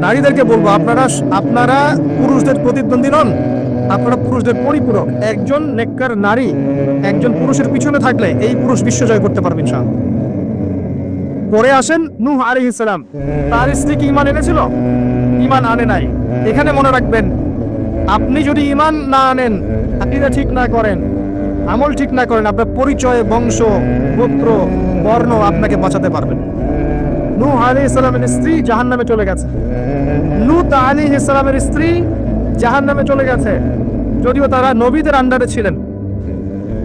নারীদেরকে বলবো, আপনারা পুরুষদের প্রতিদ্বন্দ্বী নন, আপনারা পুরুষদের পরিপূরক। একজন নেককার নারী একজন পুরুষের পিছনে থাকলে এই পুরুষ বিশ্ব জয় করতে পারবেন ইনশাআল্লাহ। পরে আসেন নূহ আলাইহিস সালাম, তার স্ত্রী কি ঈমান এনেছিল? ঈমান আনে নাই। এখানে মনে রাখবেন, আপনি যদি ঈমান না আনেন, আকীদা ঠিক না করেন, আমল ঠিক না করেন, আপনার পরিচয়, বংশ, গোত্র, বর্ণ আপনাকে বাঁচাতে পারবেন। নূহ আলাইহিস সালামের স্ত্রী জাহান্নামে চলে গেছে, লূত আলাইহিস সালামের স্ত্রী জাহান্নামে চলে গেছে, যদিও তারা নবীদের আন্ডারে ছিলেন।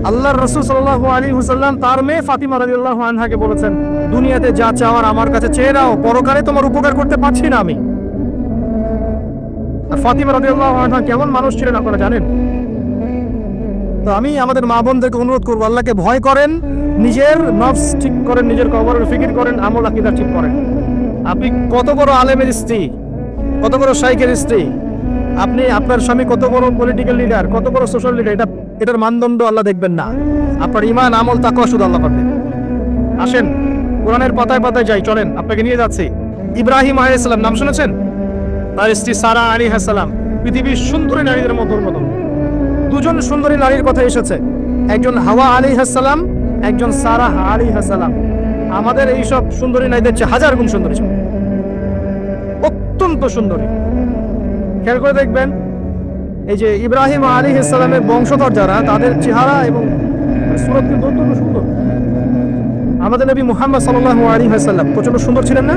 আল্লাহর রাসূল সাল্লাল্লাহু আলাইহি ওয়াসাল্লাম তার মেয়ে ফাতিমা রাদিয়াল্লাহু আনহাকে বলেছেন, দুনিয়াতে যা চাওয়ার আমার কাছে চেয়ে নাও, পরকালে তোমার উপকার করতে পারছি না আমি। আর ফাতিমা রাদিয়াল্লাহু আনহা কেমন মানুষ ছিলেন আপনারা জানেন? তো আমি আমাদের মা বোনদেরকে অনুরোধ করবো, আল্লাহকে ভয় করেন, নিজের নফস ঠিক করেন, নিজের কবরের ফিকির করেন, আমল আকীদা ঠিক করেন। আপনি কত বড় আলেমের স্ত্রী, কত বড় শাইখের স্ত্রী, আপনি আপনার স্বামী কত বড় পলিটিক্যাল লিডার, কত বড় সোশ্যাল লিডার, এটার মানদণ্ড আল্লাহ দেখবেন না। আপনার ঈমান, আমল, তাকওয়া শুধু আল্লাহ পাবেন। আসেন কোরআনের পাতায় পাতায় যাই, চলেন আপনাকে নিয়ে যাচ্ছি। ইব্রাহিম আলাইহিস সালাম নাম শুনেছেন? তার স্ত্রী সারা আলাইহিস সালাম পৃথিবীর সুন্দরী নারীদের মধ্যে দুজন সুন্দরী নারীর কথা এসেছে, একজন হাওয়া আলাইহিস সালাম, একজন সারা আলাইহিস সালাম। আমাদের এইসব সুন্দরী নারীদের চেয়ে হাজার গুণ সুন্দরী ছিল, অত্যন্ত সুন্দরী। খেয়াল করে দেখবেন, এই যে ইব্রাহিম আলাইহিস সালামের বংশধর যারা, তাদের চেহারা এবং সুরত কিন্তু অত্যন্ত সুন্দর। আমাদের নবী মুহাম্মদ সাল্লাল্লাহু আলাইহি ওয়াসাল্লাম প্রচন্ড সুন্দর ছিলেন না?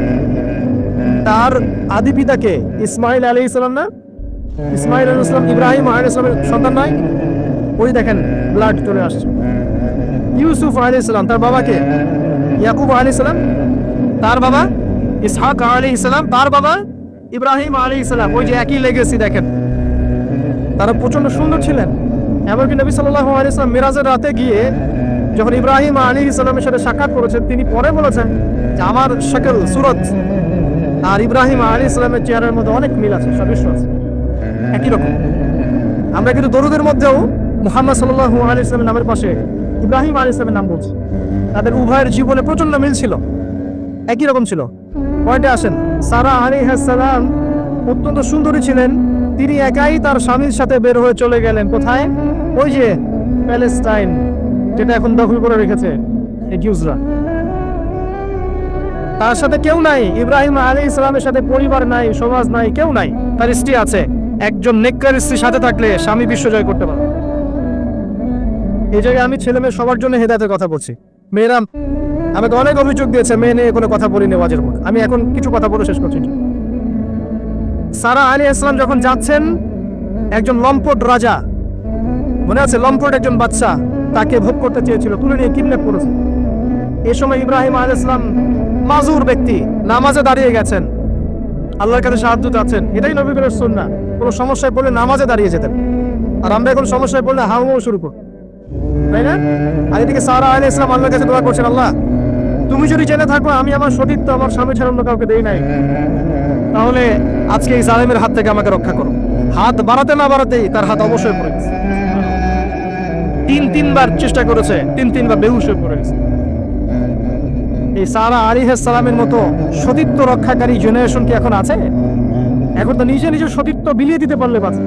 তার আদি পিতাকে ইসমাইল আলাইহিস সালাম না? ইসমাইল আলাইহিস সালাম ইব্রাহিম আলাইহিস সালামের সন্তান নয়? ওই দেখেন ব্লাড চলে আসছে। ইউসুফ আলাইহিস সালাম তার বাবাকে, ইয়াকুব আলাইহিস সালাম তার বাবা, ইসহাক আলাইহিস সালাম তার বাবা, ইব্রাহিম আলাইহিস সালাম, ওই যে একই লেগেসি। দেখেন তারা প্রচন্ড সুন্দর ছিলেন। এমনকি নবী সাল্লাল্লাহু আলাইহি ওয়াসাল্লাম মিরাজের রাতে গিয়ে যখন ইব্রাহিম আলাইহিস সালামের সাথে সাক্ষাৎ করেছেন, তিনি পরে বলেছেন যে আমার শকল, সুরত আর ইব্রাহিম আলাইহিস সালামের চেহারার মধ্যে অনেক মিল আছে, সাদৃশ্য আছে, একই রকম। আমরা কিন্তু দরুদের মধ্যেও মুহাম্মদ সাল্লাল্লাহু আলাইহি ওয়াসাল্লামের নামের পাশে ইব্রাহিম আলাইহিস সালামের নাম বলছি। তাদের উভয়ের জীবনে প্রচন্ড মিল ছিল, একই রকম ছিল। পয়েন্টে আসেন, সারা আলাইহিস সালাম অত্যন্ত সুন্দরী ছিলেন। তিনি একাই তার স্বামীর সাথে বের হয়ে চলে গেলেন কোথায়? ওই যে প্যালেস্টাইন, যেটা এখন দখল করে রেখেছে এই জিউসরা। তার সাথে কেউ নাই, ইব্রাহিম আলাইহিস সালামের সাথে পরিবার নাই, সমাজ নাই, কেউ নাই। তার স্ত্রী আছে। একজন নেককার স্ত্রীর সাথে থাকলে স্বামী বিশ্বজয় করতে পারে। এই জায়গায় আমি ছেলে মেয়ে সবার জন্য হেদায়েতের কথা বলছি। মেয়েরা আমাকে অনেক অভিযোগ দিয়েছে, মেয়ে নিয়ে কোনো কথা বলিনি ওয়াজের মধ্যে। আমি এখন কিছু কথা বলে শেষ করছি। সারা আলাইহিস সালাম যখন যাচ্ছেন, একজন লম্পট রাজা, মনে আছে, লম্পট একজন বাচ্চা তাকে ভোগ করতে চেয়েছিল, তুলে নিয়ে কিডন্যাপ করেছে। এই সময় ইব্রাহিম আলাইহিস সালাম মাজুর ব্যক্তি, নামাজে দাঁড়িয়ে গেছেন, আল্লাহর কাছে সাহায্য চাচ্ছেন। এটাই নবীদের সুন্নাহ। কোনো সমস্যায় পড়লে নামাজে দাঁড়িয়ে যেতেন। আর আমরা এখন সমস্যায় পড়লে হাউমাউ শুরু করি, তাই না? আর এদিকে সারা আলাইহিস সালাম আল্লাহর কাছে দোয়া করছেন, আল্লাহ তুমি যদি জেনে থাকো আমি আমার সতীত্ব আমার স্বামী ছাড়া অন্য কাউকে দেই নাই, তাহলে আজকে এই জালেমের হাত থেকে আমাকে রক্ষা করো। হাত বাড়াতে না বাড়াতেই তার হাত অবশ্যই পড়ে গেছে। তিনবার চেষ্টা করেছে, তিনবার বেহুশ হয়ে পড়ে গেছে। এই সারা আলাইহিস সালামের মতো সতীত্ব রক্ষাকারী জেনারেশন কি এখন আছে? এখন তো নিজের সতীত্ব বিলিয়ে দিতে পারলে বাঁচে।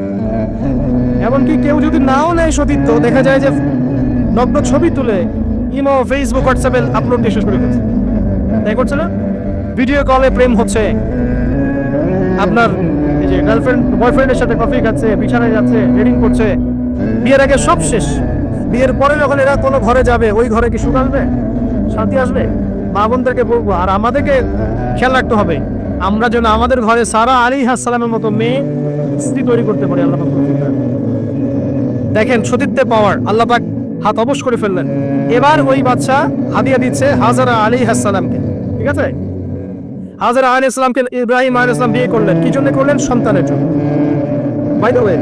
এমনকি কেউ যদি নাও নেয় সতীত্ব, দেখা যায় যে নগ্ন ছবি তুলে ইমো, ফেসবুক, হোয়াটসঅ্যাপে আপলোড দিয়ে শেষ করে দিচ্ছে। তাই করছে না? ভিডিও কলে প্রেম হচ্ছে, আপনার এই যে গার্লফ্রেন্ড বয়ফ্রেন্ডের সাথে কফি খাচ্ছে, বিছানায় যাচ্ছে, ডেটিং করছে। বিয়ের আগে সব শেষ। বিয়ের পরে যখন এরা কোনো ঘরে যাবে, ওই ঘরে কি সুখ আসবে, শান্তি আসবে? মা বোনদেরকে বলবো, আর আমাদেরকে খেয়াল রাখতে হবে, আমরা যেন আমাদের ঘরে সারা আলাইহিস সালামের মতো মেয়ে স্ত্রী তৈরি করতে পারি। আল্লাহ পাক দেখেন সতীত্বে পাওয়ার, আল্লাহ পাক হাত অবশ করে ফেললেন। এবার ওই বাচ্চা হাদিয়া দিচ্ছে হাজরা আলাইহিস সালামকে। ঠিক আছে, হাজরা আলাইহিস সালামকে ইব্রাহিম আলাইহিস সালাম বিয়ে করলেন। কি জন্য করলেন? সন্তানের জন্য। বাই দ্য ওয়ে,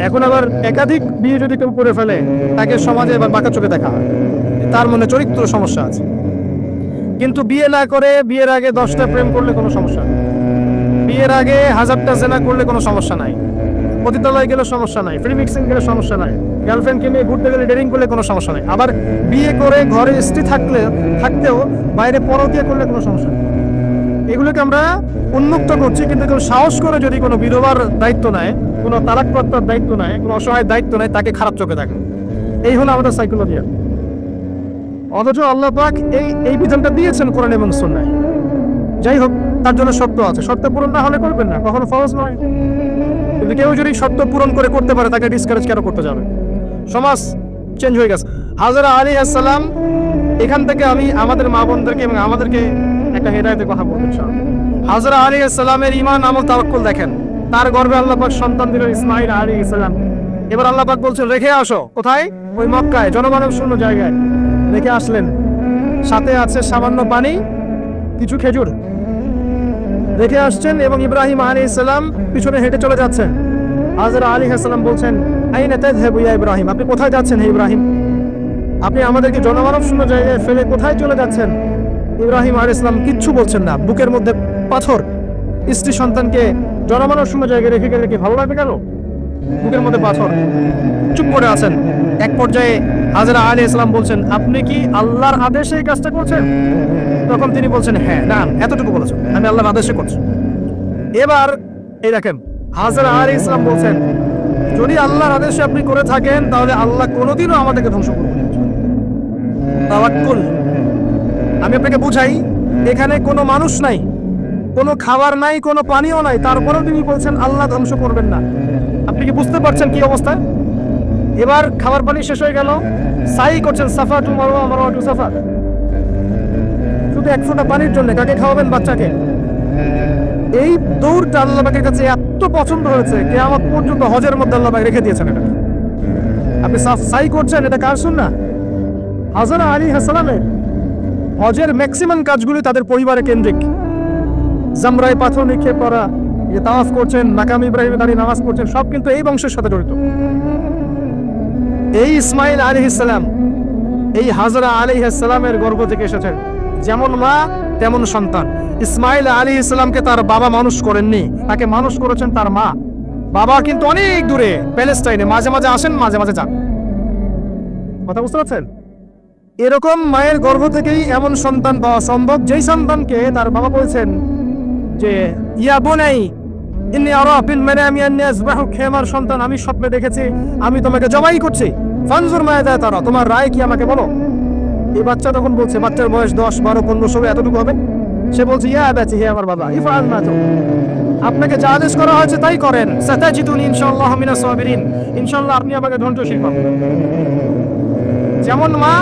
এখন আবার একাধিক বিয়ে যদি কেউ করে ফেলে, তাকে সমাজে এবার বাঁকা চোখে দেখা হয়, তার মনে চরিত্র সমস্যা আছে। কিন্তু বিয়ে না করে বিয়ের আগে 10টা প্রেম করলে কোনো সমস্যা নেই, বিয়ের আগে 1000টা জেনা করলে কোনো সমস্যা নাই, পতিতালয়ে গেলে সমস্যা নাই, ফ্রি মিক্সিং গেলে সমস্যা নাই, গার্লফ্রেন্ডকে নিয়ে ঘুরতে গেলে ডেটিং করলে কোনো সমস্যা নাই। আবার বিয়ে করে ঘরে স্ত্রী থাকতেও বাইরে পরকীয়া করলে কোনো সমস্যা নেই। এগুলোকে আমরা উন্মুক্ত করছি, কিন্তু কেউ সাহস করে যদি কোনো বিধবার দায়িত্ব নেয়, কোনো তালাকপ্রাপ্তার দায়িত্ব নেয়, কোনো অসহায় দায়িত্ব নেয়, তাকে খারাপ চোখে দেখে। এই হলো আমাদের সাইকোলজি। অথচ আল্লাহ পাক এই বিধানটা দিয়েছেন কোরআন এবং সুন্নাহ। যাই হোক, তার জন্য শর্ত আছে, শর্ত পূরণ না হলে করবেন না, কখনো ফরজ নয়। কিন্তু কেউ যদি শর্ত পূরণ করে করতে পারে, তাকে ডিসকারেজ কেন করতে যাবে? সমাজ চেঞ্জ হয়ে গেছে। হাজরা আলাইহিস সালাম, এখান থেকে আমি আমাদের মা বোনদেরকে এবং আমাদেরকে একটা হেদায়েতের কথা বলতে চাই। হাজরা আলাইহিস সালামের ঈমান, আমল, তাওয়াক্কুল দেখেন। তার গর্ভে আল্লাহ পাক সন্তান দিলেন ইসমাঈল আলাইহিস সালাম। এবার আল্লাহ পাক বলছেন রেখে আসো। কোথায়? ওই মক্কায়, জনমানব শূন্য জায়গায় রেখে আসলেন। সাথে আছে সামান্য পানি, কিছু খেজুর রেখে আসছেন, এবং ইব্রাহিম আলাইহিস সালাম পিছনে হেঁটে চলে যাচ্ছেন। হাজরা আলাইহিস সালাম বলছেন আইনা তাযহাবু ইয়া ইব্রাহিম, আপনি কোথায় যাচ্ছেন হে ইব্রাহিম? আপনি আমাদেরকে জনমানব শূন্য জায়গায় ফেলে কোথায় চলে যাচ্ছেন? ইব্রাহিম আলাইহিস সালাম কিচ্ছু বলছেন না। বুকের মধ্যে পাথর, স্ত্রী সন্তানকে জনমানব শূন্য জায়গায় রেখে গেলে কি ভালো লাগবে? কেন? বুকের মধ্যে পাথর, চুপ করে আছেন। এক পর্যায়ে হাজরা আলাইহিস সালাম বলছেন আপনি কি আল্লাহর আদেশে এই কাজটা করছেন? তখন তিনি বলছেন হ্যাঁ, না, এতটুকু বলেছেন, আমি আল্লাহর আদেশে করছি। এবার এই দেখেন, হাজরা আলাইহিস সালাম বলছেন যদি আল্লাহর আদেশে আপনি করে থাকেন, তাহলে আল্লাহ কোনোদিনও আমাদেরকে ধ্বংস করবেন না। তাওয়াক্কুল। আমি আপনাকে বুঝাই, এখানে কোনো মানুষ নাই, কোনো খাবার নাই, কোনো পানিও নাই, তারপরেও তিনি বলছেন আল্লাহ ধ্বংস করবেন না। আপনি কি বুঝতে পারছেন কি অবস্থা? এবার খাবার পানি শেষ হয়ে গেল, সাই করছেন সাফা টু মারওয়া, মারওয়া টু সাফা, শুধু এক ফোঁটা পানির জন্য। কাকে খাওয়াবেন? বাচ্চাকে। এই দৌড়টা আল্লাহ পাকের কাছে এত পছন্দ হয়েছে, কিয়ামত পর্যন্ত হজের মধ্যে আল্লাহ পাক রেখে দিয়েছেন এটা। আপনি সাই করছেন, এটা কার সুন্নাহ? হাজরা আলাইহিস সালামের। হজের ম্যাক্সিমাম কাজগুলি তাদের পরিবারে কেন্দ্রিক। জামরায় পাথর নিক্ষেপ করা, যে তাওয়াফ করছেন, মাকাম ইব্রাহিমে দাঁড়িয়ে নামাজ পড়ছেন, সব কিন্তু এই বংশের সাথে জড়িত। এই ইসমাঈল আলাইহিস সালাম, এই হাজরা আলাইহিস সালামের গর্ভ থেকে এসেছেন। যেমন মা তেমন সন্তান। ইসমাঈল আলাইহিস সালামকে তার বাবা মানুষ করেননি, তাকে মানুষ করেছেন তার মা। বাবা কিন্তু অনেক দূরে, প্যালেস্টাইনে, মাঝে মাঝে আসেন, মাঝে মাঝে যান। কথা বুঝতে পারছেন? এরকম মায়ের গর্ভ থেকেই এমন সন্তান পাওয়া সম্ভব, যেই সন্তানকে তার বাবা বলছেন যে ইয়া বুনাই ইন্নী আরা ফিল মানামি আন্নী আযবাহুক, হে আমার সন্তান, আমি স্বপ্নে দেখেছি আমি তোমাকে জবাই করছি, ফানজুর মাযা তারা, তোমার রায় কি আমাকে বলো। এই বাচ্চা তখন বলছে, বাচ্চার বয়স 10, 12, 15, 16 এতটুকু হবে। সে বলছে ইয়া আবাতি, হে আমার বাবা, ইফআল মা তু'মার, আপনাকে যা আদেশ করা হয়েছে তাই করেন। সাতাজিদুনি ইনশাআল্লাহ মিনাস সাবিরিন, ইনশাআল্লাহ আপনি আমাকে ধৈর্যশীল পাবেন। যেমন মা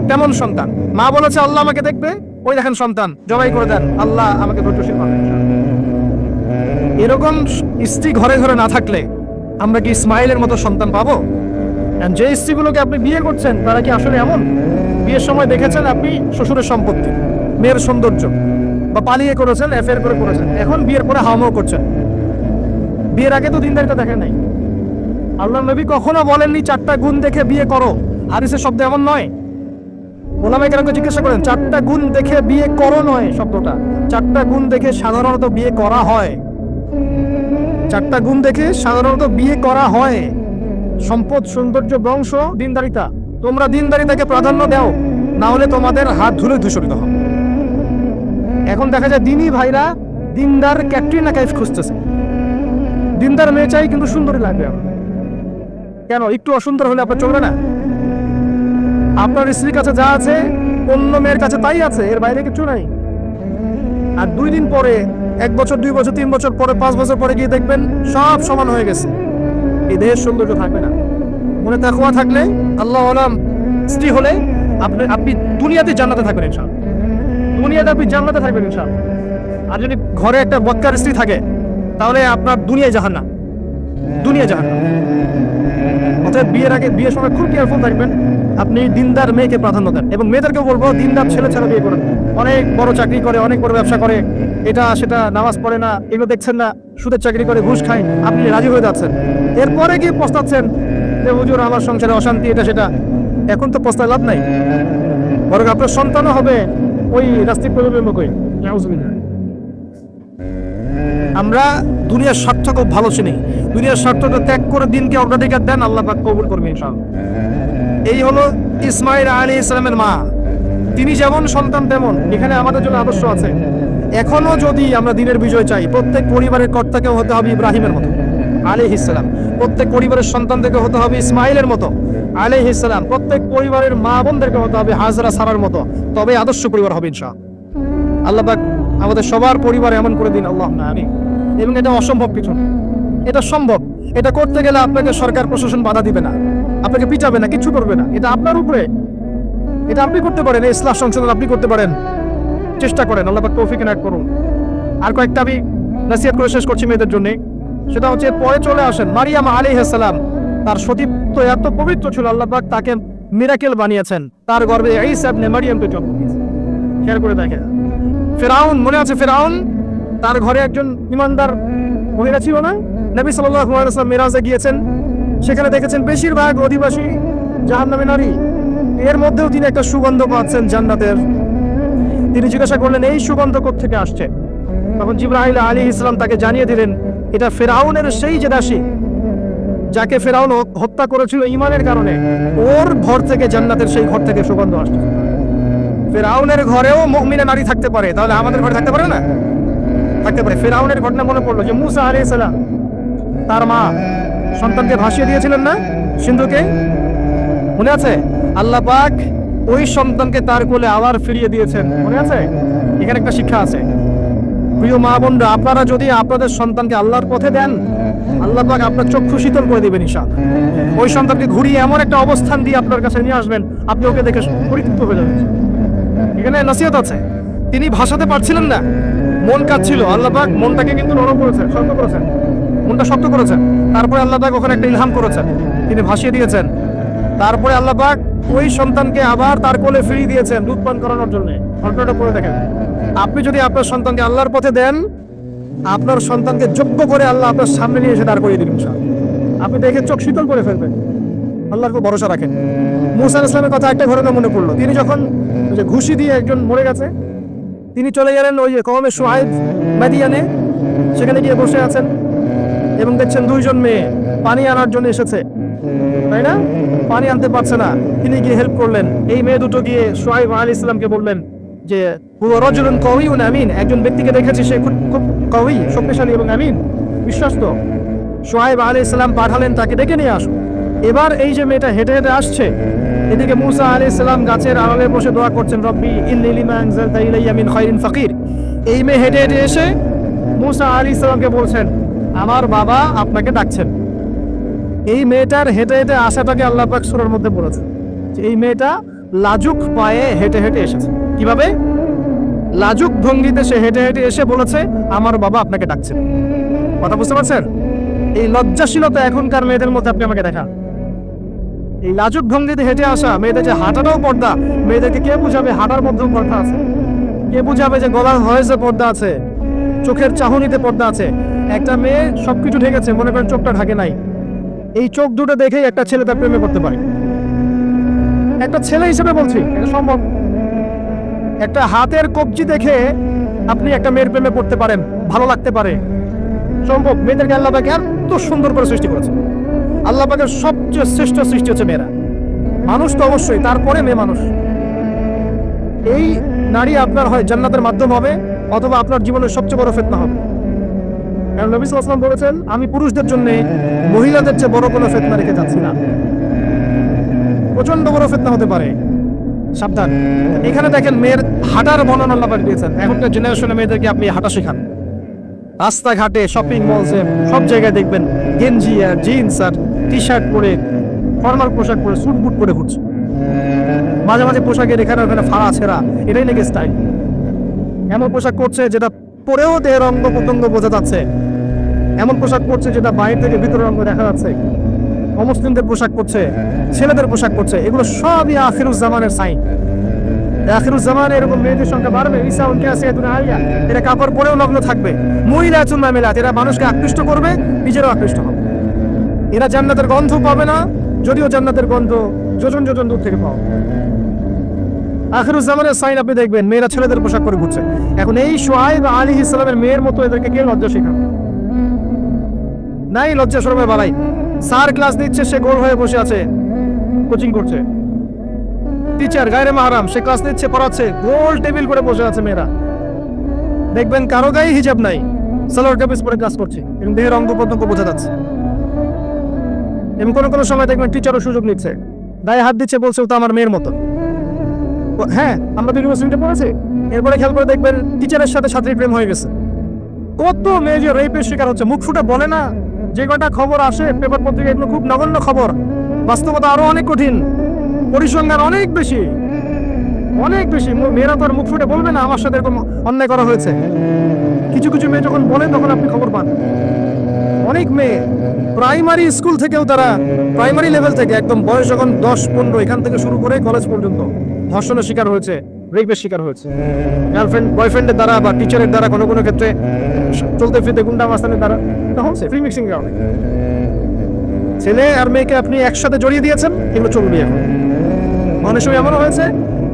তেমন সন্তান। মা বলেছে আল্লাহ আমাকে দেখবে, ওই দেখেন সন্তান জবাই করে দেন, আল্লাহ আমাকে ধৈর্যশীল পাবেন। এরকম স্ত্রী ঘরে ঘরে না থাকলে আমরা কি ইসমাইলের মতো সন্তান পাবো? যে স্ত্রীগুলোকে আপনি বিয়ে করছেন, তারা কি আসলে এমন? বিয়ের সময় দেখেছেন আপনি শ্বশুরের সম্পত্তি, মেয়ের সৌন্দর্য, বা পালিয়ে করেছেন, অ্যাফেয়ার করে করেছেন, এখন বিয়ের পরে হাওমাও করছেন। বিয়ের আগে তো দিনদারিতা দেখেন নাই। আল্লাহ নবী কখনো বলেননি 4টা গুণ দেখে বিয়ে করো, হাদিসের শব্দ এমন নয়। ওলামায়ে কেরামকে জিজ্ঞাসা করেন, 4টা গুণ দেখে বিয়ে করো নয় শব্দটা, 4টা গুণ দেখে সাধারণত বিয়ে করা হয়। 4টা গুণ দেখে সাধারণত বিয়ে করা হয়। সম্পদ, সৌন্দর্য, বংশ, দিনদারিতা। তোমরা দিনদারিতাকে প্রাধান্য দাও, না হলে তোমাদের হাত ধুলে ধূসরিত হবে। এখন দেখা যায় দিনী ভাইরা দিনদার ক্যাটরিনা কাইফ খুঁজতেছে। দিনদার মেয়ে চাই, কিন্তু সুন্দরী লাগবে। কেন? একটু অসুন্দর হলে আপনার চলবে না? আপনার স্ত্রীর কাছে যা আছে অন্য মেয়ের কাছে তাই আছে, এর বাইরে কিছু নাই। আর 2 দিন পরে, 1 বছর, 2 বছর, 3 বছর পরে, 5 বছর পরে গিয়ে দেখবেন সব সমান হয়ে গেছে। এই দেহের সৌন্দর্য থাকবে না। মনে তাকওয়া থাকলে, আল্লাহ আলাম স্ত্রী হলে আপনি দুনিয়াতে জান্নাতে থাকবেন ইনশাআল্লাহ। দুনিয়াতে আপনি জান্নাতে থাকবেন ইনশাআল্লাহ। আর যদি ঘরে একটা বদকার স্ত্রী থাকে, তাহলে আপনার দুনিয়ায় জাহান্নাম, দুনিয়া জাহান্নাম। অতএব বিয়ের আগে, বিয়ের সময় খুব কেয়ারফুল থাকবেন। আপনি দিনদার মেয়েকে প্রাধান্য দেন, এবং মেয়েদেরকেও বলবো দিনদার ছেলে ছাড়া বিয়ে করেন। অনেক বড় চাকরি করে, অনেক বড় ব্যবসা করে, এটা সেটা, নামাজ পড়ে না, এগুলো দেখছেন না, সুদের চাকরি করে, ঘুষ খায়, আপনি রাজি হয়ে যাচ্ছেন। এরপরে গিয়ে পস্তাচ্ছেন যে হুজুর আমার সংসারে অশান্তি, এটা সেটা। এখন তো পস্তায় লাভ নাই, বরং আপনার সন্তানও হবে ওই নাস্তিক প্রজন্মের মতোই। আমরা দুনিয়ার স্বার্থ খুব ভালো চিনি। দুনিয়ার স্বার্থটা ত্যাগ করে দিনকে অগ্রাধিকার দেন, আল্লাহ পাক কবুল করবেন ইনশাআল্লাহ। এই হলো ইসমাঈল আলাইহিস সালামের মা। তিনি যেমন সন্তান তেমন। এখানে আমাদের জন্য আদর্শ আছে। এখনো যদি আমরা দিনের বিজয় চাই, প্রত্যেক পরিবারের কর্তাকেও হতে হবে ইব্রাহিমের মতো আলাইহিস সালাম, প্রত্যেক পরিবারের সন্তানদেরকে হতে হবে ইসমাইলের মতো আলাইহিস সালাম, প্রত্যেক পরিবারের মা বোনদেরকে হতে হবে হাজরা সারার মতো, তবে আদর্শ পরিবার হবে ইনশাআল্লাহ। আল্লাহ পাক আমাদের সবার পরিবারে এমন করে দিন, আল্লাহুম্মা আমিন। এবং এটা অসম্ভব কিছু না, এটা সম্ভব। এটা করতে গেলে আপনাকে সরকার প্রশাসন বাধা দিবে না, আপনাকে পিটাবে না, কিছু করবে না, এটা আপনার উপরে, এটা আপনি করতে পারেন। এই ইসলাম সংশোধন আপনি করতে পারেন, চেষ্টা করেন, আল্লাহ পাক তৌফিক এনায়েত করুন। আর কয়েকটা আমি নসিহত করে শেষ করছি মেয়েদের জন্য, সেটা হচ্ছে পরে চলে আসেন মারিয়াম আলাইহিস সালাম, তার সতীত্ব এত পবিত্র ছিল, আল্লাহ পাক তাকে মিরাকেল বানিয়েছেন, তার গর্ভে ঈসা ইবনে মারিয়ামকে জন্ম দিয়েছেন। খেয়াল করে দেখেন, ফিরআউন, মনে আছে ফিরআউন, তার ঘরে একজন ইমানদার মহিলা ছিল না? নবী সাল্লাল্লাহু আলাইহি ওয়াসাল্লাম মিরাজে গিয়েছেন, সেখানে দেখেছেন বেশিরভাগ অধিবাসী জাহান্নামী নারী, এর মধ্যেও তিনি একটা সুগন্ধ পাচ্ছেন জান্নাতের। তিনি জিজ্ঞাসা করলেন এই সুগন্ধ কোত্থেকে আসছে? তখন জিবরাইল আলাইহিস সালাম তাকে জানিয়ে দিলেন এটা ফিরআউনের সেই যে দাসী যাকে ফিরআউন হত্যা করেছিল ঈমানের কারণে, ওর ঘর থেকে, জান্নাতের সেই ঘর থেকে সুগন্ধ আসছে। ফিরআউনের ঘরেও মুমিনা নারী থাকতে পারে, তাহলে আমাদের ঘরে থাকতে পারে না? থাকতে পারে। ফিরআউনের ঘটনা মনে পড়লো যে মুসা আলাইহিস সালাম তার মা সন্তানকে ভাসিয়ে দিয়েছিলেন না সিন্ধুকে, মনে আছে? আল্লাহ পাক ওই সন্তানকে তার কোলে আবার ফিরিয়ে দিয়েছেন, মনে আছে? এখানে একটা শিক্ষা আছে। প্রিয় মা বোনরা, আপনারা যদি আপনাদের সন্তানকে আল্লাহর পথে দেন, আল্লাহ পাক আপনার চক্ষু শীতল করে দিবেন ইনশাআল্লাহ। ওই সন্তানকে ঘুরিয়ে এমন একটা অবস্থান দিয়ে আপনার কাছে নিয়ে আসবেন, আপনি ওকে দেখে পরিতৃপ্ত হয়ে যাবেন। এখানে নসিহত আছে। তিনি ভাষাতে পারছিলেন না, মন কাঁদছিল, আল্লাহ পাক মনটাকে কিন্তু নরম করেছেন, শক্ত করেছেন, মনটা শক্ত করেছেন। তারপরে আল্লাহ পাক ওখানে একটা ইলহাম করেছেন, তিনি ভাসিয়ে দিয়েছেন। তারপরে আল্লাহ পাক ওই সন্তানকে আবার তার কোলে ফিরিয়ে দিয়েছেন দুধ পান করানোর জন্য। ঘটনাটা পড়ে দেখেন। আপনি যদি আপনার সন্তানকে আল্লাহর পথে দেন, আপনার সন্তানকে যোগ্য করে আল্লাহ আপনার সামনে নিয়ে এসে দাঁড় করিয়ে দিবেন ইনশাআল্লাহ। আপনি দেখে চোখ শীতল করে ফেলবেন, আল্লাহর উপর ভরসা রাখেন। মুসা আলাইহিস সালামের কথা একটা ঘটনা মনে পড়লো। তিনি যখন ওই যে ঘুষি দিয়ে একজন মরে গেছে, তিনি চলে গেলেন ওই যে কওমে শুআইব মাদিয়ানে, সেখানে গিয়ে বসে আছেন এবং দেখছেন দুইজন মেয়ে পানি আনার জন্য এসেছে, তাই না? পানি আনতে পারছে না, তিনি গিয়ে হেল্প করলেন। এই মেয়ে দুটো গিয়ে শুআইব আলাইহিস সালামকে বললেন যে হুয়া রাজুলুন কাওয়িউন আমিন, একজন ব্যক্তিকে দেখেছি সে খুব কাওয়ি, শক্তিশালী এবং আমিন, বিশ্বস্ত। শুআইব আলাইহিস সালাম পাঠালেন তাকে ডেকে নিয়ে আসো। এবার এই যে মেয়েটা হেঁটে হেঁটে আসছে, এদিকে মুসা আলাইহিস সালাম গাছের আড়ালে বসে দোয়া করছেন, রব্বি ইন্নী লিমা আনজালতা ইলাইয়া মিন খায়রিন ফাকির। এই মেয়ে হেঁটে হেঁটে এসে মুসা আলাইহিস সালামকে বলছেন আমার বাবা আপনাকে ডাকছেন। এই মেয়েটার হেঁটে হেঁটে আসাটাকে আল্লাহ পাক সূরার মধ্যে বলেছেন যে এই মেয়েটা লাজুক পায়ে হেঁটে হেঁটে এসেছে। কিভাবে? লাজুক ভঙ্গিতে সে হেঁটে হেঁটে এসে বলেছে আমার বাবা আপনাকে ডাকছেন। কথা বুঝতে পারছেন? এই লজ্জাশীলতা এখনকার মেয়েদের মধ্যে আপনি আমাকে দেখান। এই লাজুক ভঙ্গিতে হেঁটে আসা মেয়েদের, যে হাঁটাটাও পর্দা, মেয়েদেরকে কে বুঝাবে হাঁটার মধ্যেও পর্দা আছে? কে বুঝাবে যে গলার ভয়েসে পর্দা আছে, চোখের চাহনিতে পর্দা আছে? একটা মেয়ে সবকিছু ঢেকেছে, মনে করেন চোখটা ঢাকে নাই, এই চোখ দুটো দেখেই একটা ছেলে তার প্রেমে করতে পারে। একটা ছেলে হিসেবে বলছি, এটা সম্ভব। একটা হাতের কবজি দেখে আপনি একটা মেয়ের প্রেমে পড়তে পারেন, ভালো লাগতে পারে, সম্ভব। মেয়েদেরকে আল্লাহ পাক এত সুন্দর করে সৃষ্টি করেছে। আল্লাহ পাকের সবচেয়ে শ্রেষ্ঠ সৃষ্টি হচ্ছে মেয়েরা। মানুষ তো অবশ্যই, তারপরে মেয়ে মানুষ। এই নারী আপনার হয় জান্নাতের মাধ্যম হবে, অথবা আপনার জীবনের সবচেয়ে বড় ফিতনা হবে। কারণ নবী সাল্লাল্লাহু আলাইহি ওয়াসাল্লাম বলেছেন আমি পুরুষদের জন্য মহিলাদের চেয়ে বড় কোনো ফিতনা রেখে যাচ্ছি না। প্রচন্ড বড় ফিতনা হতে পারে, সাবধান। এখানে দেখেন মেয়ের হাঁটার বর্ণনা আল্লাহ পাক দিয়েছেন। এখনকার জেনারেশনে মেয়েদেরকে আপনি হাঁটা শেখান, রাস্তাঘাটে, শপিং মলসে, সব জায়গায় দেখবেন গেঞ্জি আর জিন্স আর টি শার্ট পরে, ফর্মাল পোশাক পরে, স্যুট বুট পরে ঘুরছে। মাঝে মাঝে পোশাকের এখানে ওখানে ফাড়া ছেঁড়া, এটাই নাকি স্টাইল। এমন পোশাক করছে যেটা পরেও দেহের অঙ্গ প্রত্যঙ্গ বোঝা যাচ্ছে, এমন পোশাক পরছে যেটা বাইরে থেকে ভিতরের অঙ্গ দেখা যাচ্ছে। অমুসলিমদের পোশাক পরছে, ছেলেদের পোশাক পরছে, এগুলো সবই আখিরুজ জামানের সাইন। আখিরুজ জামানে এরকম মেয়েদের সংখ্যা বাড়বে। ইসাউন কাসিয়াতুন আলিয়া, এরা কাপড় পরেও নগ্ন থাকবে। মুইলাতুন মামিলাত, এরা মানুষকে আকৃষ্ট করবে, নিজেরাও আকৃষ্ট হবে। এরা জান্নাতের গন্ধ পাবে না, যদিও জান্নাতের গন্ধ যোজন যোজন দূর থেকে পাও। আখিরুজ জামানের সাইন আপনি দেখবেন, মেয়েরা ছেলেদের পোশাক পরে ঘুরছে। এখন এই শুআইব আলাইহিস সালামের মেয়ের মতো এদেরকে কে লজ্জা শেখাবে? নাই লজ্জা শরমে বালাই। স্যার ক্লাস দিচ্ছে, সে গোল হয়ে বসে আছে, কোচিং করছে। টিচার গায়রে মাহরাম, সে ক্লাস নিচ্ছে, পড়াচ্ছে, গোল টেবিল করে বসে আছে মেয়েরা। দেখবেন কারো গায়ে হিজাব নাই, সালোয়ার কামিজ পরে ক্লাস করছে এবং দেহের অঙ্গ প্রত্যঙ্গ বোঝা যাচ্ছে। এবং কোনো সময় দেখবেন টিচারও সুযোগ নিচ্ছে, গায়ে হাত দিচ্ছে, বলছে ও তো আমার মেয়ের মতো। হ্যাঁ, আমরা তো ইউনিভার্সিটিতে পড়েছি। এরপরে খেয়াল করে দেখবেন টিচারের সাথে ছাত্রীর প্রেম হয়ে গেছে। কত মেয়ে যে রেপের শিকার হচ্ছে, মুখ ফুটে বলে না। যে কটা খবর আসে পেপার পত্রিকা, এগুলো খুব নগণ্য খবর, বাস্তবতা আরো অনেক কঠিন, পরিসংখ্যান অনেক বেশি, অনেক বেশি। মেয়েরা তো আর মুখ ফুটে বলবে না আমার সাথে এরকম অন্যায় করা হয়েছে। কিছু কিছু মেয়ে যখন বলে তখন আপনি খবর পান। অনেক মেয়ে প্রাইমারি স্কুল থেকেও, তারা প্রাইমারি লেভেল থেকে একদম বয়স যখন 10-15 এখান থেকে শুরু করে কলেজ পর্যন্ত ধর্ষণের শিকার হয়েছে, রেপের শিকার হয়েছে। গার্লফ্রেন্ড বয়ফ্রেন্ডের দ্বারা বা টিচারের দ্বারা, কোনো ক্ষেত্রে চলতে ফিরতে গুন্ডা মাস্তানের দ্বারা হচ্ছে। ফ্রি মিক্সিং কারণে ছেলে আর মেয়েকে আপনি একসাথে জড়িয়ে দিয়েছেন, এগুলো চলবে এখন। অনেক সময় এমনও হয়েছে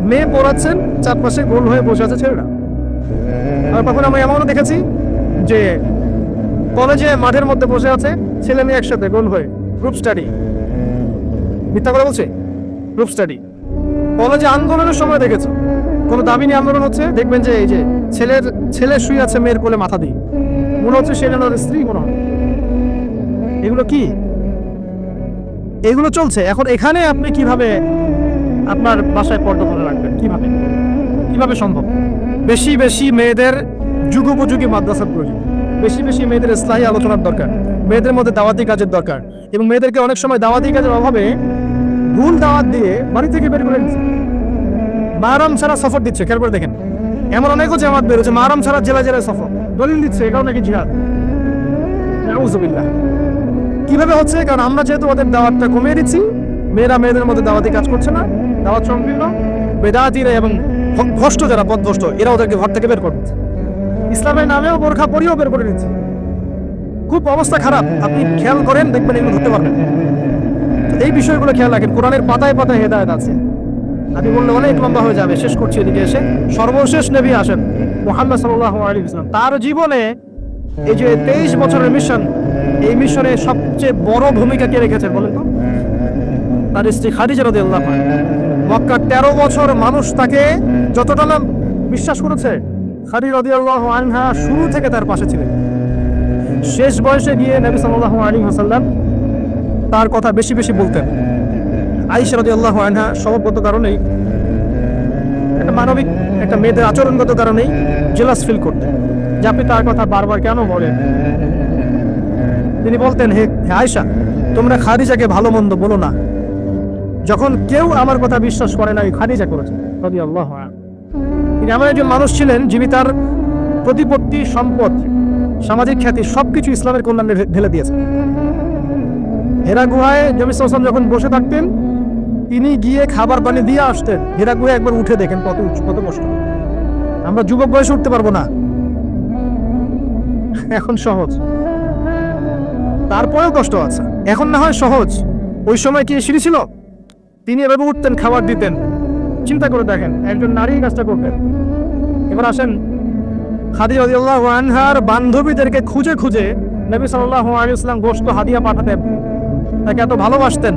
মেয়ে পড়াচ্ছেন, চারপাশে গোল হয়ে বসে আছে ছেলেরা। আর তখন আমি এমনও দেখেছি যে কলেজে মাঠের মধ্যে বসে আছে ছেলে মেয়ে একসাথে গোল হয়ে, গ্রুপ স্টাডি। মিথ্যা করে বলছে? Group study. কলেজে আন্দোলনের সময় দেখেছো কোনো দাবি নিয়ে আন্দোলন হচ্ছে, দেখবেন যে এই যে ছেলে শুয়ে আছে মেয়ের কোলে মাথা দিয়ে, মনে হচ্ছে সে যেন স্ত্রী মনে হয়। এগুলো কি? এগুলো চলছে এখন। এখানে আপনি কিভাবে আপনার বাসায় পর্দা করে রাখবেন? কিভাবে সম্ভব? বেশি বেশি মেয়েদের যুগোপযোগী মাদ্রাসার প্রয়োজন, বেশি মেয়েদের ইসলাহি আলোচনার দরকার, মেয়েদের মধ্যে দাওয়াতি কাজের দরকার। এবং মেয়েদেরকে অনেক সময় দাওয়াতি কাজের অভাবে ভুল দাওয়াত দিয়ে বাড়ি থেকে বের করে দিচ্ছে, মাহরম ছাড়া সফর দিচ্ছে। খেয়াল করে দেখেন, এমন অনেকও জামাত বেরোচ্ছে মাহরম ছাড়া জেলায় সফর, দলিল দিচ্ছে, এটাও নাকি জিহাদ। নাউযুবিল্লাহ। কিভাবে হচ্ছে? কারণ আমরা যেহেতু ওদের দাওয়াতটা কমিয়ে দিচ্ছি, মেয়েরা মেয়েদের মধ্যে দাওয়াতি কাজ করছে না, দাওয়াত সংকীর্ণ, বেদাতীরা এবং ভ্রষ্ট যারা পথভ্রষ্ট, এরা ওদেরকে ঘর থেকে বের করে দিচ্ছে, ইসলামের নামেও বোরখা পরিয়েও বের করে দিচ্ছে। খুব অবস্থা খারাপ। আপনি খেয়াল করেন, দেখবেন এগুলো ধরতে পারবেন। এই বিষয়গুলো খেয়াল রাখেন। কোরআনের পাতায় পাতায় হেদায়েত আছে। আমি বললে অনেক লম্বা হয়ে যাবে, শেষ করছি। এদিকে এসে সর্বশেষ নবী আসেন মুহাম্মদ সাল্লাল্লাহু আলাইহি ওয়াসাল্লাম। তার জীবনে এই যে 23 বছরের মিশন, এই মিশনে সবচেয়ে বড় ভূমিকা কে রেখেছেন বলেন তো? তার স্ত্রী খাদিজা রাদিয়াল্লাহু আনহা। মক্কার 13 বছর মানুষ তাকে যতটা না বিশ্বাস করেছে, খাদিজা রাদিয়াল্লাহু আনহা শুরু থেকে তার পাশে ছিলেন। শেষ বয়সে গিয়ে নবী সাল্লাল্লাহু আলাইহি ওয়াসাল্লাম তার কথা বেশি বলতেন। আয়েশা রাদিয়াল্লাহু আনহা স্বভাবগত কারণেই, একটা মানবিক, একটা মেয়েদের আচরণগত কারণেই জেলাস ফিল করতেন যে আপনি তার কথা বারবার কেন বলেন। তিনি বলতেন, হে আয়েশা, তোমরা খাদিজাকে ভালো মন্দ বলো না, যখন কেউ আমার কথা বিশ্বাস করে না, ওই খাদিজা করেছে রাদিয়াল্লাহু আনহা। তিনি এমন একজন মানুষ ছিলেন যিনি তার প্রতিপত্তি, সম্পদ, সামাজিক খ্যাতি সবকিছু ইসলামের কল্যাণে ঢেলে দিয়েছেন। হেরা গুহায় নবী সাল্লাল্লাহু আলাইহি ওয়াসাল্লাম যখন বসে থাকতেন, তিনি গিয়ে খাবার পানি দিয়ে আসতেন। হেরা গুহায় একবার উঠে দেখেন কত কষ্ট। আমরা যুবক বয়সে উঠতে পারবো না, এখন সহজ, তারপরেও কষ্ট আছে। এখন না হয় সহজ, ওই সময় কি সিঁড়ি ছিল? তিনি এভাবে উঠতেন, খাবার দিতেন। চিন্তা করে দেখেন, একজন নারী কাজটা করতেন। এবার আসেন, খাদিজা রাদিয়াল্লাহু আনহার বান্ধবীদেরকে খুঁজে খুঁজে নবী সাল্লাল্লাহু আলাইহি ওয়াসাল্লাম গোশত হাদিয়া পাঠাতেন, তাকে এত ভালোবাসতেন।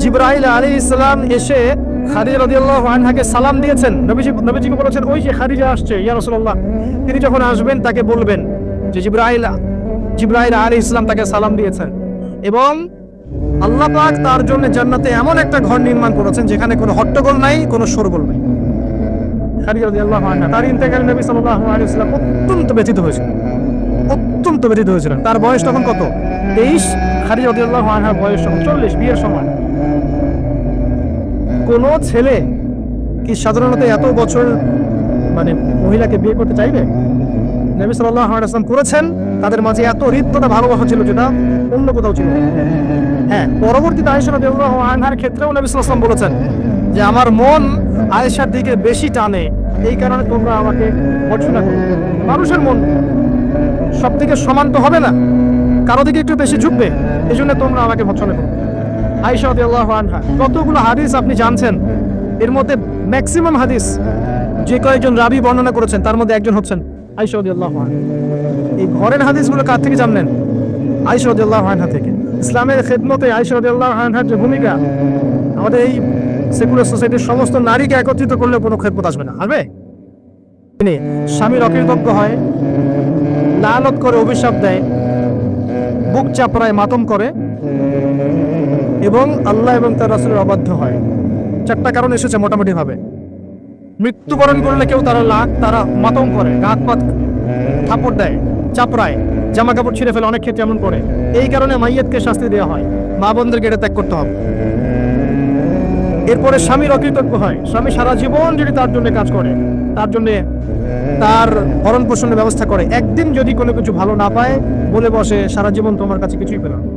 জিবরাইল আলাইহিস সালাম এসে খাদিজা রাদিয়াল্লাহু আনহাকে সালাম দিয়েছেন। নবীজিকে বলেছেন, ওই যে খাদিজা আসছে ইয়া রাসূলুল্লাহ। তিনি যখন আসবেন তাকে বলবেন যে জিবরাইল আলাইহিস সালাম তাকে সালাম দিয়েছেন, এবং আল্লাহ পাক তার জন্য জান্নাতে এমন একটা ঘর নির্মাণ করেছেন যেখানে কোনো হট্টগোল নাই, কোনো শোরগোল নাই। খাদিজা রাদিয়াল্লাহু আনহা, তার ইন্তেকালে নবী সাল্লাল্লাহু আলাইহি ওয়াসাল্লাম অত্যন্ত ব্যথিত হয়েছিলেন। তার বয়স তখন কত? 23। খাদিজা রাদিয়াল্লাহু আনহার বয়স তখন 40, বিয়ের সময়। কোন ছেলে কি সাধারণত এত বছর মহিলাকে বিয়ে করতে চাইবে? নবী সাল্লাল্লাহু আলাইহি ওয়াসাল্লাম করেছেন। তাদের মাঝে এত হৃদ্যতা, ভালোবাসা ছিল যেটা অন্য কোথাও ছিল। হ্যাঁ, পরবর্তীতে আয়েশা রাদিয়াল্লাহু আনহার ক্ষেত্রেও নবী সাল্লাল্লাহু আলাইহি ওয়াসাল্লাম বলেছেন যে আমার মন আয়েশার দিকে বেশি টানে, এই কারণে তোমরা আমাকে ভর্ৎসনা করো। মানুষের মন সব দিকে সমান তো হবে না, কারো দিকে একটু বেশি ঝুঁকবে, এই জন্য তোমরা আমাকে ভর্ৎসনা করো। আয়েশা রাদিয়াল্লাহু আনহা, কতগুলো হাদিস আপনি জানছেন, এর মধ্যে ম্যাক্সিমাম হাদিস যে কয়েকজন রাবি বর্ণনা করেছেন তার মধ্যে একজন হচ্ছেন আয়েশা রাদিয়াল্লাহু আনহা। এই ঘরের হাদিসগুলো কার থেকে জানলেন? আয়েশা রাদিয়াল্লাহু আনহা থেকে। ইসলামের খেদমতে আয়েশা রাদিয়াল্লাহু আনহার যে ভূমিকা, আমাদের এই সেকুলার সোসাইটির সমস্ত নারীকে একত্রিত করলে কোনো খেদমত আসবে না। আসবে? স্বামীর অকৃতজ্ঞ হয়, লানত করে, অভিশাপ দেয়, বুক চাপড়ায়, মাতম করে এবং আল্লাহ এবং তার রাসূলের অবাধ্য হয়। 4টা কারণ এসেছে মোটামুটি ভাবে। মৃত্যুবরণ করলে কেউ তারা মাতম করে, গাত পাত থাপড় দেয়, চাপড়ায়, জামা কাপড় ছিঁড়ে ফেলে, অনেক ক্ষেত্রে এমন করে। এই কারণে মাইয়াতকে শাস্তি দেওয়া হয়, মা বোনদেরকে এটা ত্যাগ করতে হবে। এরপরে স্বামীর অকৃতজ্ঞ হয়, স্বামী সারা জীবন যদি তার জন্য কাজ করে, তার জন্য তার ভরণ পোষণের ব্যবস্থা করে, একদিন যদি কোনো কিছু ভালো না পায় বলে বসে সারা জীবন তোমার কাছে কিছুই পেল না।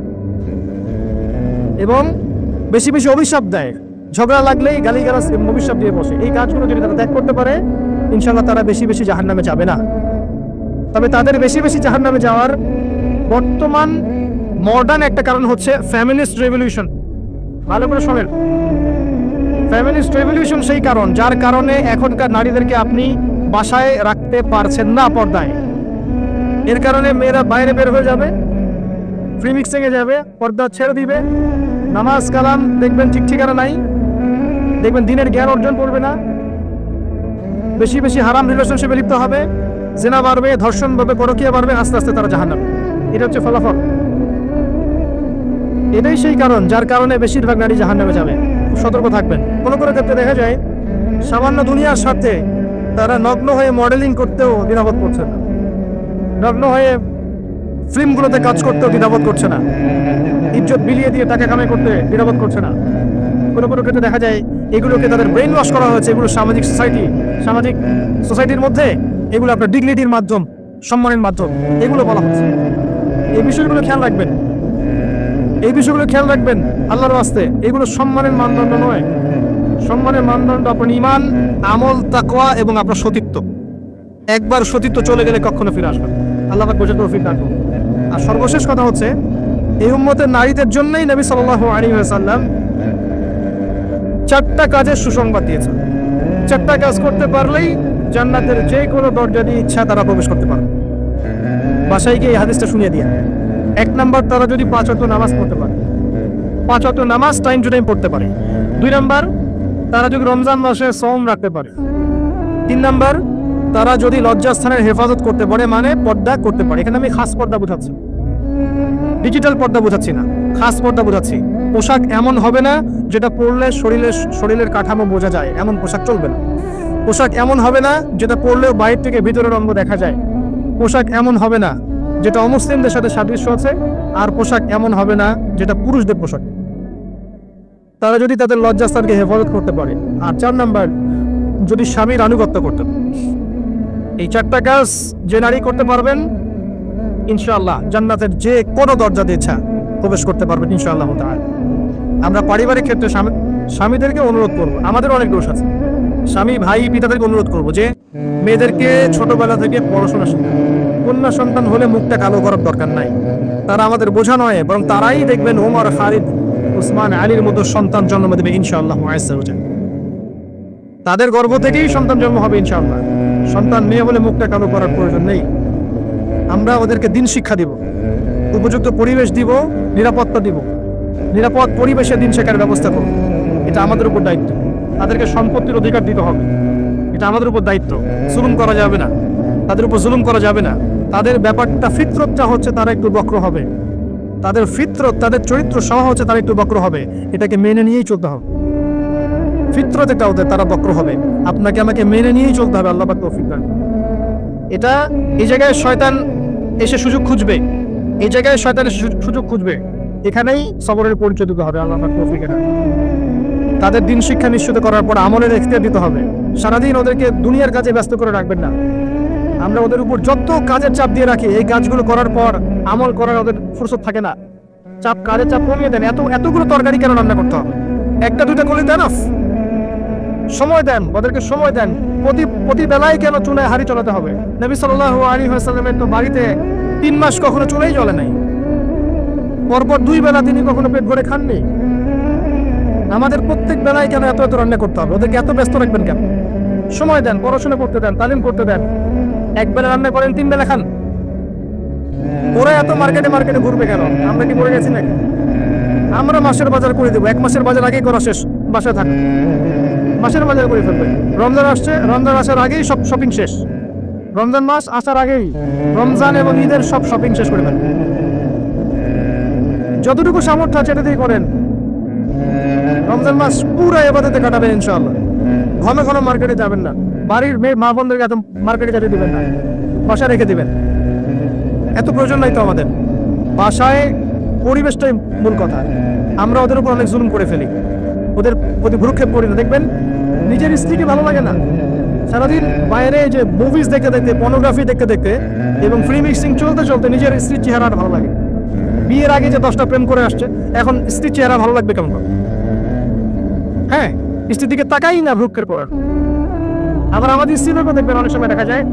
এবং বেশি বেশি অভিশাপ দেয়, ঝগড়া লাগলেই গালিগালাজ এবং অভিশাপ দিয়ে বসে। এই কাজগুলো যদি তারা ত্যাগ করতে পারে, ইনশাআল্লাহ তারা বেশি বেশি জাহান্নামে যাবে না। তবে তাদের বেশি বেশি জাহান্নামে যাওয়ার বর্তমান মডার্ন একটা কারণ হচ্ছে ফ্যামিলিস্ট রেভলিউশন। ভালো করে শোনেন, ফ্যামিলিস্ট রেভলিউশন সেই কারণ যার কারণে এখনকার নারীদেরকে আপনি বাসায় রাখতে পারছেন না পর্দায়। এর কারণে মেয়েরা বাইরে বের হয়ে যাবে, ফ্রি মিক্সিং এ যাবে, পর্দা ছেড়ে দিবে, নামাজ কালাম দেখবেন ঠিক ঠিকানা নাই, দেখবেন দিনের জ্ঞান অর্জন করবে না, বেশি বেশি হারাম রিলেশনশিপে লিপ্ত হবে, জিনা বাড়বে, ধর্ষণ বাড়বে, পরকীয়া বাড়বে, আস্তে আস্তে তারা জাহান্নামে। এটা হচ্ছে ফলাফল। এটাই সেই কারণ যার কারণে বেশিরভাগ নারী জাহান্নামে যাবে। সতর্ক থাকবেন। কোনো কোনো ক্ষেত্রে দেখা যায় সামান্য দুনিয়ার স্বার্থে তারা নগ্ন হয়ে মডেলিং করতেও দ্বিধাবোধ করছে না, নগ্ন হয়ে ফিল্মগুলোতে কাজ করতেও দ্বিধাবোধ করছে না, ইজ্জত বিলিয়ে দিয়ে টাকা কামাই করতে দ্বিধাবোধ করছে না। কোনো কোনো ক্ষেত্রে দেখা যায় এগুলোকে তাদের ব্রেন ওয়াশ করা হয়েছে। এগুলো সামাজিক সোসাইটির মধ্যে এগুলো আপনার ডিগনিটির মাধ্যম, সম্মানের মাধ্যম, এগুলো বলা হচ্ছে। এই বিষয়গুলো খেয়াল রাখবেন, এই বিষয়গুলো খেয়াল রাখবেন আল্লাহর ওয়াস্তে। এগুলো সম্মানের মানদণ্ড নয়। সম্মানের মানদণ্ড আপনার ঈমান, আমল, তাকওয়া এবং আপনার সতীত্ব। একবার সতীত্ব চলে গেলে কখনো ফিরে আসবে না। আল্লাহ পাক বোঝার তৌফিক দান করুন। আর সর্বশেষ কথা হচ্ছে, এই উম্মতের নারীদের জন্যই নবী সাল্লাল্লাহু আলাইহি ওয়াসাল্লাম 4টা কাজের সুসংবাদ দিয়েছেন। 4টা কাজ করতে পারলেই জান্নাতের যে কোনো দরজা দিয়ে ইচ্ছা তারা প্রবেশ করতে পারে। বাসায় গিয়ে এই হাদিসটা শুনিয়ে দিয়ে, 1 নাম্বার, তারা যদি 5 ওয়াক্ত নামাজ পড়তে পারে, 5 ওয়াক্ত নামাজ টাইম টু টাইম পড়তে পারে। 2 নাম্বার, তারা যদি রমজান মাসে সওম রাখতে পারে। 3 নাম্বার, তারা যদি লজ্জাস্থানের হেফাজত করতে পারে, মানে পর্দা করতে পারে। এখানে আমি খাস পর্দা বোঝাচ্ছি, ডিজিটাল পর্দা বোঝাচ্ছি না, খাস পর্দা বোঝাচ্ছি। পোশাক এমন হবে না যেটা পরলে শরীরের কাঠামো বোঝা যায়, এমন পোশাক চলবে না। পোশাক এমন হবে না যেটা পরলেও বাইরে থেকে ভিতরের অঙ্গ দেখা যায়। পোশাক এমন হবে না যেটা অমুসলিমদের সাথে সাদৃশ্য আছে। আর পোশাক এমন হবে না যেটা পুরুষদের পোশাক। তারা যদি তাদের লজ্জাস্থানকে হেফাজত করতে পারে। আর 4 নাম্বার, যদি স্বামীর আনুগত্য করতে পারে। এই 4টা কাজ যে নারী করতে পারবেন, ইনশাআল্লাহ জান্নাতের যে কোনো দরজা দিয়ে ইচ্ছা প্রবেশ করতে পারবেন ইনশাআল্লাহ তাআলা। আমরা পারিবারিক ক্ষেত্রে স্বামীদেরকে অনুরোধ করব, আমাদের অনেক দোষ আছে, স্বামী ভাই পিতাদেরকে অনুরোধ করব যে মেয়েদেরকে ছোটবেলা থেকে পড়াশোনা শেখান। কন্যা সন্তান হলে মুখটা কালো করার দরকার নাই। তারা আমাদের বোঝা নয়, বরং তারাই দেখবেন ওমর, খালিদ, উসমান, আলীর মতো সন্তান জন্ম দেবে ইনশাআল্লাহ। তাদের গর্ভ থেকেই সন্তান জন্ম হবে ইনশাআল্লাহ। সন্তান মেয়ে বলে মুখটা কালো করার প্রয়োজন নেই। আমরা ওদেরকে দিন শিক্ষা দিব, উপযুক্ত পরিবেশ দিব, নিরাপত্তা দিব, নিরাপদ পরিবেশে দিন শেখার ব্যবস্থা করব। এটা আমাদের উপর দায়িত্ব। তাদেরকে সম্পত্তির অধিকার দিতে হবে, এটা আমাদের উপর দায়িত্ব। জুলুম করা যাবে না, তাদের উপর জুলুম করা যাবে না। তাদের ব্যাপারটা, ফিতরতটা হচ্ছে তারা একটু বক্র হবে। তাদের ফিতরত, তাদের চরিত্র স্বভাব হচ্ছে তারা একটু বক্র হবে। এটাকে মেনে নিয়েই চলতে হবে। ফিতরত এটা ওদের, তারা বক্র হবে। আপনাকে আমাকে মেনে নিয়েই চলতে হবে। আল্লাহ পাক তৌফিক দান। এটা এই জায়গায় শয়তান এসে সুযোগ খুঁজবে, এই জায়গায় শয়তান এসে সুযোগ খুঁজবে, এখানেই সবরের পরিচয় দিতে হবে। আল্লাহ পাক তৌফিক দান। তাদের দিন শিক্ষা নিশ্চিত করার পর আমলের এখতিয়ার দিতে হবে। সারাদিন ওদেরকে দুনিয়ার কাজে ব্যস্ত করে রাখবেন না। আমরা ওদের উপর যত কাজের চাপ দিয়ে রাখি, এই কাজগুলো করার পর আমল করার ওদের ফুরসত থাকে না। কাজের চাপ কমিয়ে দেন। এতগুলো তরকারি কেন রান্না করতে হবে? 1টা 2টা করলে দেন, সময় দেন, ওদেরকে সময় দেন। প্রতি বেলায় কেন চুলায় হাঁড়ি চলাতে হবে? নবী সাল্লাল্লাহু আলাইহি ওয়াসাল্লামের তো বাড়িতে 3 মাস কখনো চুলাই জ্বলে নাই। পরপর 2 বেলা তিনি কখনো পেট ভরে খাননি। আমাদের প্রত্যেক বেলায় কেন এত রান্না করতে হবে? ওদেরকে এত ব্যস্ত রাখবেন কেন? সময় দেন, পড়াশোনা করতে দেন, তালিম করতে দেন। 1 বেলা রান্না করেন, 3 বেলা খান। ওরা এত মার্কেটে ঘুরবে কেন? আমরা কি মরে গেছি নাকি? আমরা মাসের বাজার করে দেবো। 1 মাসের বাজার আগেই করা শেষ, বাসায় থাকা। মাসের বাজার করে ফেলবে। রমজান আসছে, রমজান আসার আগেই সব শপিং শেষ। রমজান মাস আসার আগেই রমজান এবং ঈদের সব শপিং শেষ করে ফেলেন। যতটুকু সামর্থ্য আছে এটা দিয়ে করেন। রমজান মাস পুরো ইবাদতে কাটাবেন ইনশাআল্লাহ। ঘন ঘন মার্কেটে যাবেন না, বাড়ির মেয়ে মা বোনদেরকে এত মার্কেটে যেতে দিবেন না, বাসায় রেখে দিবেন। এত প্রয়োজন নাই তো আমাদের। বাসায় পরিবেশটাই মূল কথা। আমরা ওদের উপর অনেক জুলুম করে ফেলি, ওদের প্রতি ভ্রুক্ষেপ করি না। দেখবেন নিজের স্ত্রীকে ভালো লাগে না, সারাদিন বাইরে যে মুভিজ দেখতে দেখতে, পর্নোগ্রাফি দেখতে দেখতে এবং ফ্রি মিক্সিং চলতে চলতে নিজের স্ত্রীর চেহারাটা ভালো লাগে। বিয়ের আগে যে 10টা প্রেম করে আসছে, এখন স্ত্রীর চেহারা ভালো লাগবে কেমন করে? হ্যাঁ, স্ত্রীর দিকে তাকাই না ভ্রুক্ষের পর। আবার আমাদের স্ত্রীদেরকে দেখবেন অনেক সময় দেখা যায়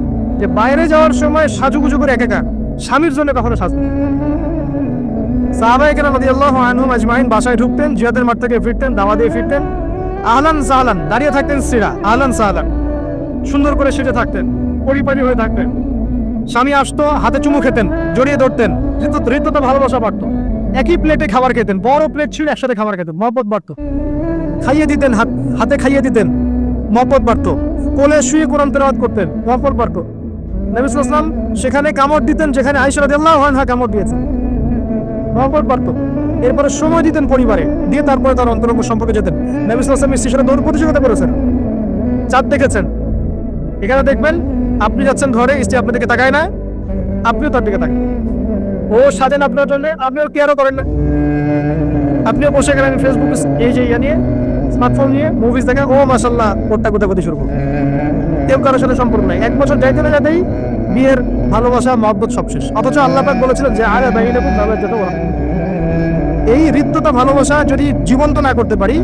যে বাইরে যাওয়ার সময় সাজুগুজু করে একা, স্বামীর জন্য কখনো সাজবে। সাহাবায়ে কেরাম রাদিয়াল্লাহু আনহুম আজমাইন বাসায় ঢুকতেন, জিহাদের মাঠ থেকে ফিরতেন, দাওয়া দিয়ে ফিরতেন, আহলান সাহলান দাঁড়িয়ে থাকতেন স্ত্রীরা, আহলান সাহলান সুন্দর করে সেজে থাকতেন, পরিপাটি হয়ে থাকতেন। স্বামী আসতো, হাতে চুমু খেতেন, জড়িয়ে ধরতেন, হৃদ্যতা ভালোবাসা বাড়তো। একই প্লেটে খাবার খেতেন, বড় প্লেট ছিল, একসাথে খাবার খেতেন, মহব্বত বাড়তো। খাইয়ে দিতেন, হাতে খাইয়ে দিতেন, মহব্বত বাড়তো। কোলে শুয়ে কোরআন তেলাওয়াত করতেন, মহব্বত বাড়তো। নবী সাল্লাল্লাহু আলাইহি ওয়াসাল্লাম সেখানে কামড় দিতেন যেখানে আয়েশা রাদিয়াল্লাহু আনহা কামড় দিয়েছেন, মহব্বত বাড়তো। এরপরে সময় দিতেন পরিবারে, দিয়ে তারপরে তার অন্তরঙ্গ সম্পর্কে যেতেন। নবী সাল্লাল্লাহু আলাইহি ওয়াসাল্লাম স্ত্রীর সাথে দৌড় প্রতিযোগিতা করেছেন, চাঁদ দেখেছেন। এখানে দেখবেন আপনি যাচ্ছেন ঘরে, স্ত্রী আপনার দিকে তাকায় না, আপনিও তার দিকে তাকান। ও সাজেন আপনার জন্য, আপনিও কেয়ারও করেন না। আপনিও বসে গেলেন ফেসবুক এই যে নিয়ে, স্মার্টফোন নিয়ে মুভিজ দেখেন, ও মাশাআল্লাহ কোটটা কোথায় শুরু করবো। কেউ কারোর সাথে সম্পর্ক নাই। 1 বছর যাইতে না যাতেই বিয়ের ভালোবাসা মহব্বত সব শেষ। অথচ আল্লাহ পাক বলেছিলেন যে আরে বাইনাকুম মাওয়াদাতুন ওয়া রাহমাহ। এই হৃদ্যতা ভালোবাসা যদি জীবন্ত না করতে পারি,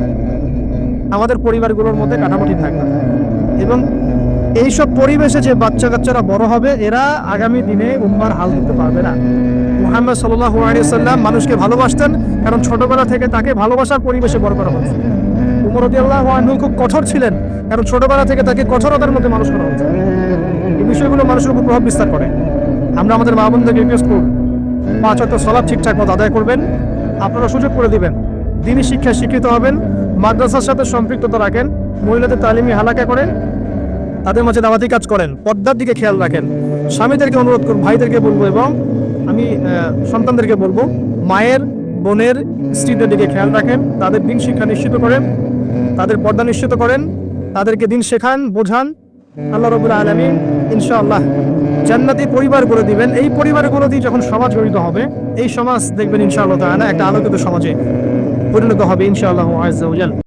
আমাদের পরিবারগুলোর মধ্যে কাঠামো ঠিক থাকবে। এবং এইসব পরিবেশে যে বাচ্চা কাচ্চারা বড় হবে, এরা আগামী দিনে উম্মার হাল ধরতে পারবে না। মুহাম্মদ সাল্লাল্লাহু আলাইহি ওয়াসাল্লাম মানুষকে ভালোবাসতেন, কারণ ছোটবেলা থেকে তাকে ভালোবাসার পরিবেশে বড় করা হয়েছে। উমর রাদিয়াল্লাহু আনহু খুব কঠোর ছিলেন, কারণ ছোটবেলা থেকে তাকে কঠোরতার মধ্যে মানুষ করা হয়েছে। এই বিষয়গুলো মানুষের উপর প্রভাব বিস্তার করে। আমরা আমাদের মা বোনদেরকে রিকোয়েস্ট করব, 5 ওয়াক্ত সালাত ঠিকঠাক মতো আদায় করবেন। আপনারা সুযোগ করে দিবেন, দ্বীনি শিক্ষায় শিক্ষিত হবেন, মাদ্রাসার সাথে সম্পৃক্ততা রাখেন, মহিলাদের তালিমি হালাকা করেন, তাদের মাঝে দাওয়াতি কাজ করেন, পর্দার দিকে খেয়াল রাখেন। স্বামীদেরকে অনুরোধ করব, ভাইদেরকে বলবো এবং আমি সন্তানদেরকে বলবো, মায়ের, বোনের, স্ত্রীদের দিকে খেয়াল রাখেন, তাদের দিন শিক্ষা নিশ্চিত করেন, তাদের পর্দা নিশ্চিত করেন, তাদেরকে দিন শেখান, বোঝান। আল্লাহ রাব্বুল আলামিন ইনশাআল্লাহ জান্নাতি পরিবার করে দিবেন। এই পরিবারগুলো দিয়ে যখন সমাজ গঠিত হবে, এই সমাজ দেখবেন ইনশাআল্লাহ তাআলা একটা আলোকিত সমাজে পরিণত হবে ইনশাআল্লাহ আযজা ওয়া জাল।